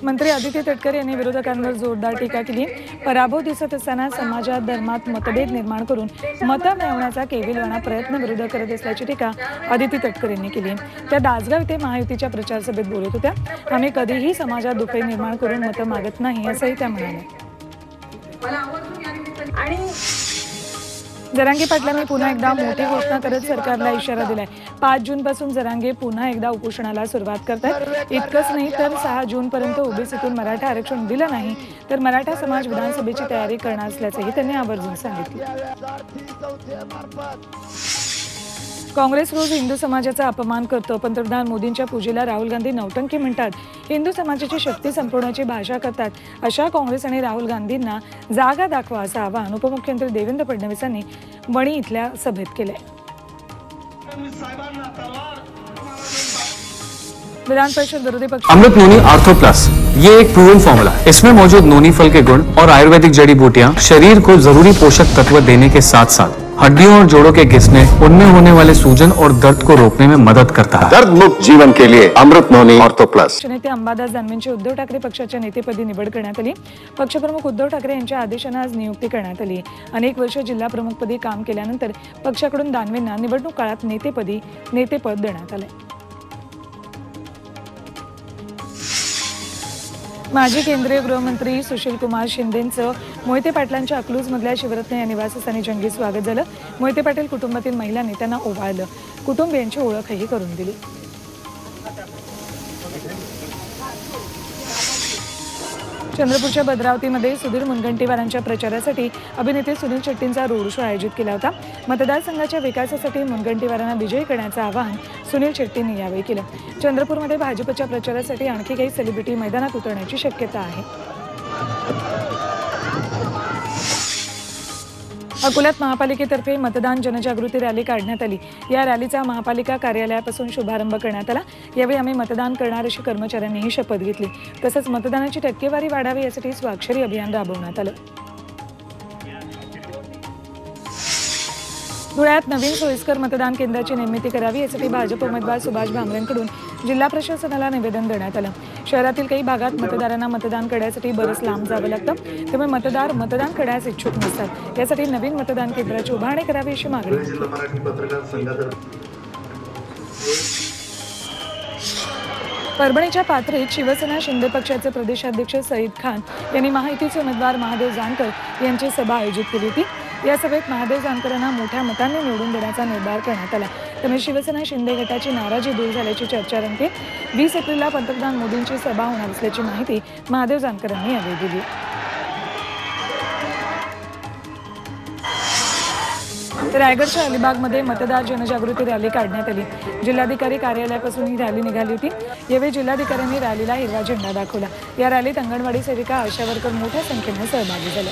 मंत्री अदिती तटकरे यांनी विरोधकांवर जोरदार टीका केली। पराभव दिसत असताना समाजात धर्मात मतभेद निर्माण करून मतं मिळवण्याचा केविलवाणा प्रयत्न विरोधक करत असल्याची टीका अदिती तटकरे यांनी केली। त्या दासगाव येथे महायुतीच्या प्रचार सभेत बोलत होत्या। आम्ही कधीही समाजात दुफळी निर्माण करून मतं मागत नाही असंही त्या म्हणाल्या। जरांगे पाटलांनी पुन्हा एकदा मोठी घोषणा करत सरकारला इशारा दिलाय। 5 जून पासून जरांगे पुन्हा एकदा उपोषणाला सुरुवात करतात। इतकंच नाही तर 6 जून पर्यंत ओबीसीतून मराठा आरक्षण दिलं नाही तर मराठा समाज विधानसभेची तयारी करणार असल्याचंही त्यांनी आवर्जून सांगितलं। काँग्रेस रोज हिंदू समाजाचा अपमान करतो। पंतप्रधान मोदींच्या पूजेला राहुल गांधी नौटंकी म्हणतात, हिंदू समाजाची शक्ती संपवण्याची भाषा करतात। अशा काँग्रेस आणि राहुल गांधींना जागा दाखवा असं आवाहन उपमुख्यमंत्री देवेंद्र फडणवीस यांनी वणी इथल्या सभेत केलंय। विधान परिषद विरोधी पक्ष अमृत नोनी आर्थो प्लस ये एक प्रूवन फॉर्मूला है। इसमें मौजूद नोनी फल के गुण और आयुर्वेदिक जड़ी बूटियां शरीर को जरूरी पोषक तत्व देने के साथ साथ हड्डियों और जोड़ों के घिसने, उनमें होने वाले सूजन और दर्द को रोकने में मदद करता है। दर्द मुक्त जीवन के लिए अमृत नोनी आर्थो प्लस। नेते अंबादास दानवेंची उद्धव ठाकरे पक्षाच्या नेतेपदी निवड करण्यात आली। पक्षप्रमुख उद्धव ठाकरे यांच्या आदेशाने आज नियुक्ती करण्यात आली। अनेक वर्ष जिल्हा प्रमुखपदी काम केल्यानंतर पक्षाकडून दानवेंना निवडणूक काळात नेतेपद देण्यात आले। माजी केंद्रीय गृहमंत्री सुशील कुमार शिंदेंचं मोहिते पाटलांच्या अकलूजमधल्या शिवरत्न या निवासस्थानी जंगी स्वागत झालं। मोहिते पाटील कुटुंबातील महिलांनी त्यांना ओवाळलं, कुटुंबियांची ओळखही करून दिली। चंद्रपूरच्या भद्रावतीमध्ये सुधीर मुनगंटीवारांच्या प्रचारासाठी अभिनेते सुनील शेट्टींचा रोड शो आयोजित केला होता। मतदारसंघाच्या विकासासाठी मुनगंटीवारांना विजयी करण्याचं आवाहन सुनील शेट्टींनी यावेळी केलं। चंद्रपूरमध्ये भाजपच्या प्रचारासाठी आणखी काही सेलिब्रिटी मैदानात उतरण्याची शक्यता आहे। अकोल्यात महापालिकेतर्फे मतदान जनजागृती रॅली काढण्यात आली। या रॅलीचा महापालिका कार्यालयापासून शुभारंभ करण्यात आला। यावेळी आम्ही मतदान करणार अशी कर्मचाऱ्यांनीही शपथ घेतली। तसंच मतदानाची टक्केवारी वाढावी यासाठी स्वाक्षरी अभियान राबवण्यात आलं। धुळ्यात नवीन सोयीस्कर मतदान केंद्राची निर्मिती करावी यासाठी भाजप उमेदवार सुभाष भामरेंकडून जिल्हा प्रशासनाला निवेदन देण्यात आलं। शहरातील काही भागात मतदारांना मतदान करण्यासाठी बरंच लांब जावं लागतं, त्यामुळे मतदार मतदान करण्यास इच्छुक नसतात। यासाठी नवीन मतदान केंद्राची उभारणी करावी अशी मागणी परभणीच्या पाथरीत शिवसेना शिंदे पक्षाचे प्रदेशाध्यक्ष सईद खान यांनी महायुतीचे उमेदवार महादेव जानकर यांची सभा आयोजित केली होती। या सभेत महादेव जानकरांना मोठ्या मतांनी निवडून देण्याचा निर्धार करण्यात आला। त्यामुळे शिवसेना शिंदे गटाची नाराजी दूर झाल्याची चर्चा रंगते। 20 एप्रिलला पंतप्रधान मोदींची सभा होणार असल्याची माहिती महादेव जानकरांनी यावेळी दिली। रायगडच्या अलिबागमध्ये मतदार जनजागृती रॅली काढण्यात आली। जिल्हाधिकारी कार्यालयापासून ही रॅली निघाली होती। यावेळी जिल्हाधिकाऱ्यांनी रॅलीला हिरवा झेंडा दाखवला। या रॅलीत अंगणवाडी सेविका, आशा वर्कर मोठ्या संख्येने सहभागी झाल्या।